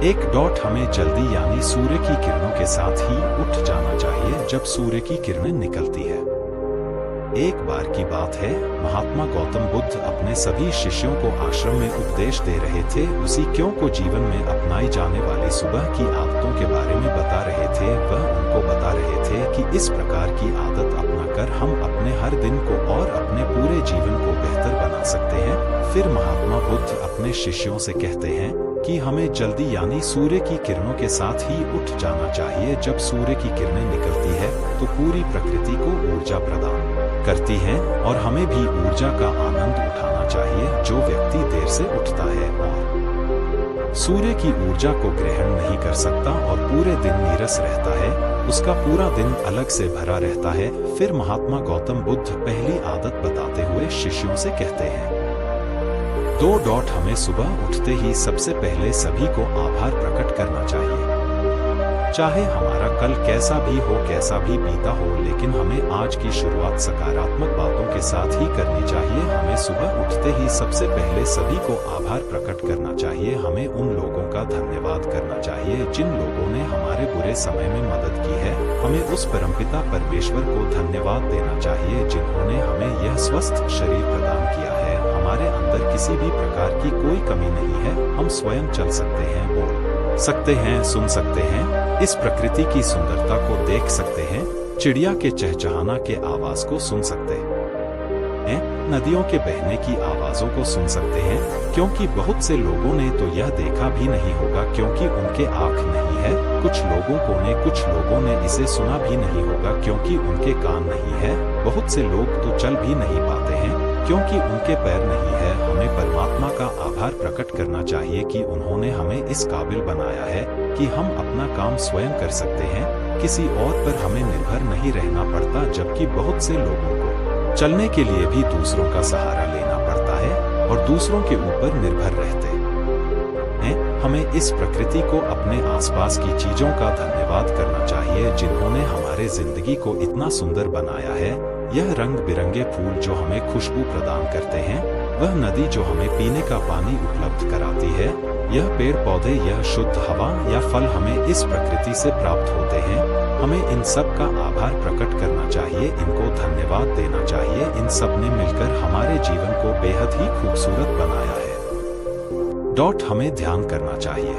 हमें जल्दी यानी सूर्य की किरणों के साथ ही उठ जाना चाहिए जब सूर्य की किरणें निकलती है। एक बार की बात है, महात्मा गौतम बुद्ध अपने सभी शिष्यों को आश्रम में उपदेश दे रहे थे। उसी क्यों को जीवन में अपनाई जाने वाली सुबह की आदतों के बारे में बता रहे थे। वह उनको बता रहे थे कि इस प्रकार की आदत अपनाकर हम अपने हर दिन को और अपने पूरे जीवन को बेहतर बना सकते हैं। फिर महात्मा बुद्ध अपने शिष्यों से कहते हैं कि हमें जल्दी यानी सूर्य की किरणों के साथ ही उठ जाना चाहिए। जब सूर्य की किरणें निकलती है तो पूरी प्रकृति को ऊर्जा प्रदान करती है और हमें भी ऊर्जा का आनंद उठाना चाहिए। जो व्यक्ति देर से उठता है और सूर्य की ऊर्जा को ग्रहण नहीं कर सकता और पूरे दिन नीरस रहता है, उसका पूरा दिन अलग से भरा रहता है। फिर महात्मा गौतम बुद्ध पहली आदत बताते हुए शिष्यों से कहते हैं, हमें सुबह उठते ही सबसे पहले सभी को आभार प्रकट करना चाहिए। चाहे हमारा कल कैसा भी हो, कैसा भी बीता हो, लेकिन हमें आज की शुरुआत सकारात्मक बातों के साथ ही करनी चाहिए। हमें सुबह उठते ही सबसे पहले सभी को आभार प्रकट करना चाहिए। हमें उन लोगों का धन्यवाद करना चाहिए जिन लोगों ने हमारे बुरे समय में मदद की है। हमें उस परमपिता परमेश्वर को धन्यवाद देना चाहिए जिन्होंने हमें यह स्वस्थ शरीर प्रदान किया है। हमारे अंदर किसी भी प्रकार की कोई कमी नहीं है। हम स्वयं चल सकते हैं, बोल सकते हैं, सुन सकते हैं, इस प्रकृति की सुंदरता को देख सकते हैं, चिड़िया के चहचहाना के आवाज को सुन सकते हैं, नदियों के बहने की आवाजों को सुन सकते हैं। क्योंकि बहुत से लोगों ने तो यह देखा भी नहीं होगा क्योंकि उनके आँख नहीं है। कुछ लोगों ने इसे सुना भी नहीं होगा क्योंकि उनके कान नहीं है। बहुत से लोग तो चल भी नहीं पाते हैं क्योंकि उनके पैर नहीं है। हमें परमात्मा का आभार प्रकट करना चाहिए कि उन्होंने हमें इस काबिल बनाया है कि हम अपना काम स्वयं कर सकते हैं। किसी और पर हमें निर्भर नहीं रहना पड़ता, जबकि बहुत से लोगों को चलने के लिए भी दूसरों का सहारा लेना पड़ता है और दूसरों के ऊपर निर्भर रहते हैं। हमें इस प्रकृति को, अपने आसपास की चीजों का धन्यवाद करना चाहिए जिन्होंने हमारे जिंदगी को इतना सुंदर बनाया है। यह रंग बिरंगे फूल जो हमें खुशबू प्रदान करते हैं, वह नदी जो हमें पीने का पानी उपलब्ध कराती है, यह पेड़ पौधे, यह शुद्ध हवा या फल हमें इस प्रकृति से प्राप्त होते हैं। हमें इन सब का आभार प्रकट करना चाहिए, इनको धन्यवाद देना चाहिए। इन सब ने मिलकर हमारे जीवन को बेहद ही खूबसूरत बनाया है। हमें ध्यान करना चाहिए।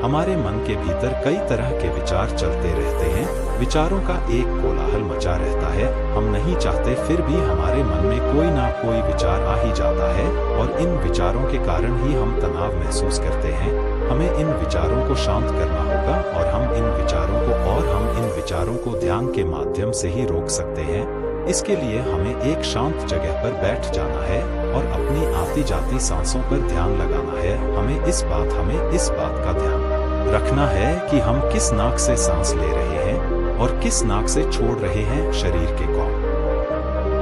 हमारे मन के भीतर कई तरह के विचार चलते रहते हैं। विचारों का एक कोलाहल मचा रहता है। हम नहीं चाहते फिर भी हमारे मन में कोई ना कोई विचार आ ही जाता है और इन विचारों के कारण ही हम तनाव महसूस करते हैं। हमें इन विचारों को शांत करना होगा और हम इन विचारों को ध्यान के माध्यम से ही रोक सकते हैं। इसके लिए हमें एक शांत जगह पर बैठ जाना है और अपनी आती जाती सांसों पर ध्यान लगाना है। हमें इस बात का ध्यान रखना है कि हम किस नाक से सांस ले रहे हैं और किस नाक से छोड़ रहे हैं। शरीर के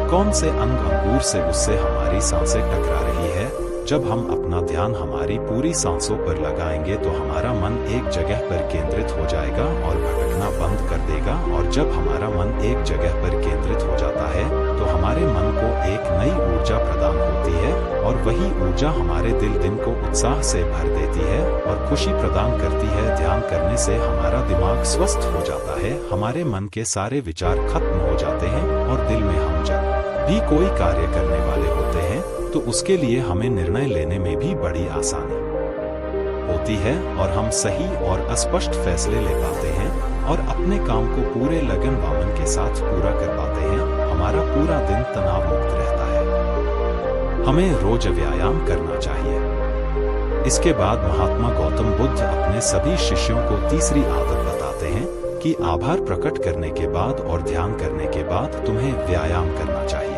कौन से अंगूर से उससे हमारी सांसें टकरा रही है। जब हम अपना ध्यान हमारी पूरी सांसों पर लगाएंगे तो हमारा मन एक जगह पर केंद्रित हो जाएगा और भटकना बंद कर देगा। और जब हमारा मन एक जगह पर केंद्रित हो जाता है तो हमारे मन को एक नई ऊर्जा प्रदान होती है और वही ऊर्जा हमारे दिन को उत्साह से भर देती है और खुशी प्रदान करती है। ध्यान करने से हमारा दिमाग स्वस्थ हो जाता है, हमारे मन के सारे विचार खत्म हो जाते हैं और दिल में हम जब भी कोई कार्य करने वाले होते हैं तो उसके लिए हमें निर्णय लेने में भी बड़ी आसानी होती है और हम सही और स्पष्ट फैसले ले पाते हैं और अपने काम को पूरे लगन वामन के साथ पूरा कर पाते हैं। हमारा पूरा दिन तनाव मुक्त रहता है। हमें रोज व्यायाम करना चाहिए। इसके बाद महात्मा गौतम बुद्ध अपने सभी शिष्यों को तीसरी आदत बताते हैं कि आभार प्रकट करने के बाद और ध्यान करने के बाद तुम्हें व्यायाम करना चाहिए।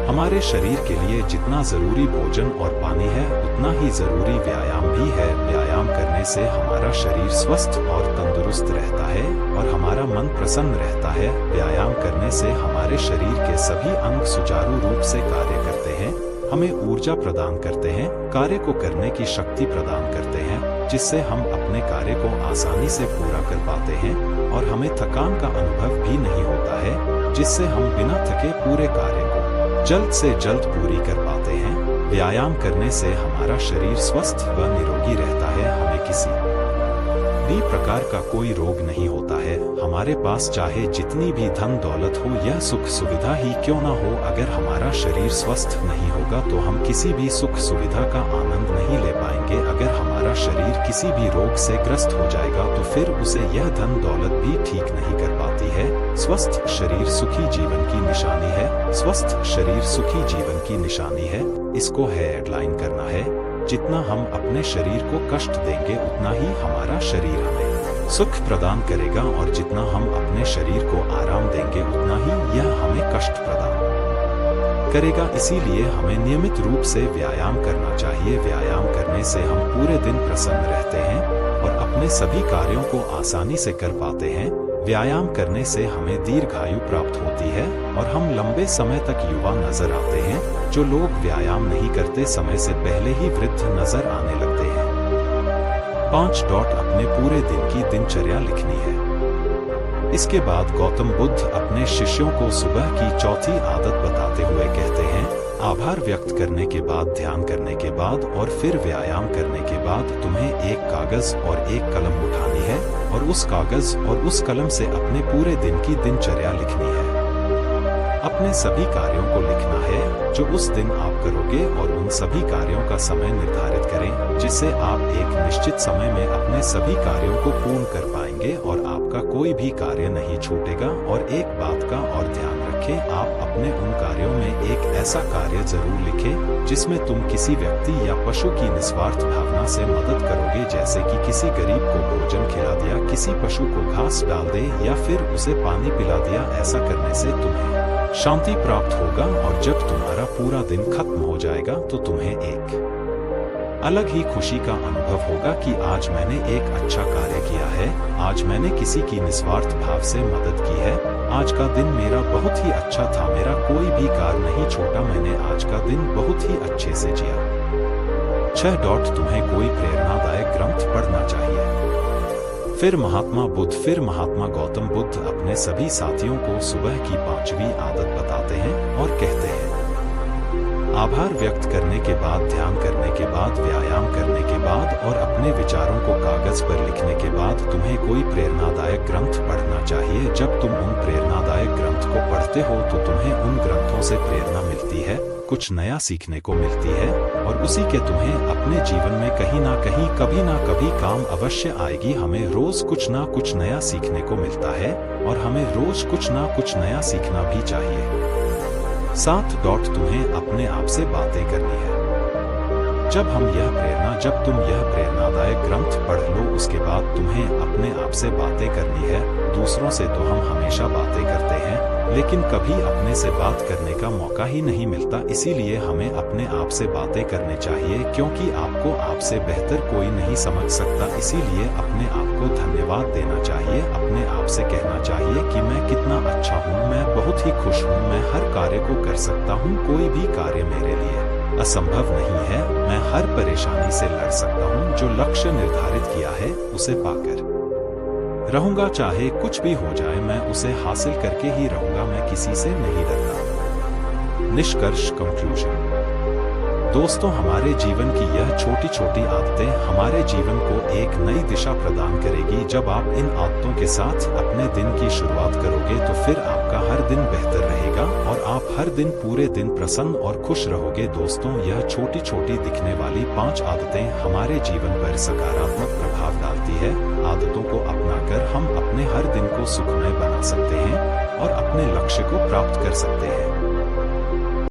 हमारे शरीर के लिए जितना जरूरी भोजन और पानी है उतना ही जरूरी व्यायाम भी है। व्यायाम करने से हमारा शरीर स्वस्थ और तंदुरुस्त रहता है और हमारा मन प्रसन्न रहता है। व्यायाम करने से हमारे शरीर के सभी अंग सुचारू रूप से कार्य करते हैं, हमें ऊर्जा प्रदान करते हैं, कार्य को करने की शक्ति प्रदान करते हैं, जिससे हम अपने कार्य को आसानी से पूरा कर पाते हैं और हमें थकान का अनुभव भी नहीं होता है, जिससे हम बिना थके पूरे कार्य को जल्द से जल्द पूरी कर पाते हैं। व्यायाम करने से हमारा शरीर स्वस्थ व निरोगी रहता है। हमें भी प्रकार का कोई रोग नहीं होता है। हमारे पास चाहे जितनी भी धन दौलत हो या सुख सुविधा ही क्यों ना हो, अगर हमारा शरीर स्वस्थ नहीं होगा तो हम किसी भी सुख सुविधा का आनंद नहीं ले पाएंगे। अगर हमारा शरीर किसी भी रोग से ग्रस्त हो जाएगा तो फिर उसे यह धन दौलत भी ठीक नहीं कर पाती है। स्वस्थ शरीर सुखी जीवन की निशानी है। स्वस्थ शरीर सुखी जीवन की निशानी है। इसको हेडलाइन करना है। जितना हम अपने शरीर को कष्ट देंगे उतना ही हमारा शरीर हमें सुख प्रदान करेगा, और जितना हम अपने शरीर को आराम देंगे उतना ही यह हमें कष्ट प्रदान करेगा। इसीलिए हमें नियमित रूप से व्यायाम करना चाहिए। व्यायाम करने से हम पूरे दिन प्रसन्न रहते हैं और अपने सभी कार्यों को आसानी से कर पाते हैं। व्यायाम करने से हमें दीर्घायु प्राप्त होती है और हम लंबे समय तक युवा नजर आते हैं। जो लोग व्यायाम नहीं करते समय से पहले ही वृद्ध नजर आने लगते हैं। 5. अपने पूरे दिन की दिनचर्या लिखनी है। इसके बाद गौतम बुद्ध अपने शिष्यों को सुबह की चौथी आदत बताते हुए कहते हैं, आभार व्यक्त करने के बाद, ध्यान करने के बाद और फिर व्यायाम करने के बाद तुम्हें एक कागज और एक कलम उठानी है और उस कागज और उस कलम से अपने पूरे दिन की दिनचर्या लिखनी है। अपने सभी कार्यों को लिखना है जो उस दिन आप करोगे और उन सभी कार्यों का समय निर्धारित करें, जिससे आप एक निश्चित समय में अपने सभी कार्यों को पूर्ण कर पाएंगे और आपका कोई भी कार्य नहीं छूटेगा। और एक बात का और ध्यान रखें, आप अपने उन कार्यों में एक ऐसा कार्य जरूर लिखें जिसमें तुम किसी व्यक्ति या पशु की निस्वार्थ भावना से मदद करोगे, जैसे कि किसी गरीब को भोजन खिला दिया, किसी पशु को घास डाल दे या फिर उसे पानी पिला दिया। ऐसा करने से तुम्हें शांति प्राप्त होगा और जब तुम्हारा पूरा दिन खत्म हो जाएगा तो तुम्हें एक अलग ही खुशी का अनुभव होगा कि आज मैंने एक अच्छा कार्य किया है, आज मैंने किसी की निस्वार्थ भाव से मदद की है, आज का दिन मेरा बहुत ही अच्छा था, मेरा कोई भी कार्य नहीं छोटा, मैंने आज का दिन बहुत ही अच्छे से जिया। 6. तुम्हें कोई प्रेरणादायक ग्रंथ पढ़ना चाहिए। फिर महात्मा गौतम बुद्ध अपने सभी साथियों को सुबह की 5वीं आदत बताते हैं और कहते हैं, आभार व्यक्त करने के बाद, ध्यान करने के बाद, व्यायाम करने के बाद और अपने विचारों को कागज पर लिखने के बाद तुम्हें कोई प्रेरणादायक ग्रंथ पढ़ना चाहिए। जब तुम उन प्रेरणादायक ग्रंथ को पढ़ते हो तो तुम्हें उन ग्रंथों से प्रेरणा मिलती है, कुछ नया सीखने को मिलती है और उसी के तुम्हें अपने जीवन में कहीं ना कहीं, कभी ना कभी काम अवश्य आएगी। हमें रोज कुछ ना कुछ नया सीखने को मिलता है और हमें रोज कुछ ना कुछ नया सीखना भी चाहिए। 7. तुम्हें अपने आप से बातें करनी है। जब तुम यह प्रेरणादायक ग्रंथ पढ़ लो, उसके बाद तुम्हें अपने आप से बातें करनी है। दूसरों से तो हम हमेशा बातें करते हैं, लेकिन कभी अपने से बात करने का मौका ही नहीं मिलता। इसीलिए हमें अपने आप से बातें करनी चाहिए, क्योंकि आपको आपसे बेहतर कोई नहीं समझ सकता। इसीलिए अपने आप को धन्यवाद देना चाहिए, अपने आप से कहना चाहिए कि मैं कितना अच्छा हूँ, मैं बहुत ही खुश हूँ, मैं हर कार्य को कर सकता हूँ, कोई भी कार्य मेरे लिए असंभव नहीं है, मैं हर परेशानी से लड़ सकता हूँ, जो लक्ष्य निर्धारित किया है उसे पाकर रहूंगा, चाहे कुछ भी हो जाए मैं उसे हासिल करके ही रहूंगा, मैं किसी से नहीं डरता। निष्कर्ष, कंक्लूजन। दोस्तों, हमारे जीवन की यह छोटी छोटी आदतें हमारे जीवन को एक नई दिशा प्रदान करेगी। जब आप इन आदतों के साथ अपने दिन की शुरुआत करोगे तो फिर आपका हर दिन बेहतर रहेगा और आप हर दिन पूरे दिन प्रसन्न और खुश रहोगे। दोस्तों, यह छोटी छोटी दिखने वाली 5 आदतें हमारे जीवन पर सकारात्मक प्रभाव डालती है। आदतों को अपनाकर हम अपने हर दिन को सुखमय बना सकते हैं और अपने लक्ष्य को प्राप्त कर सकते हैं।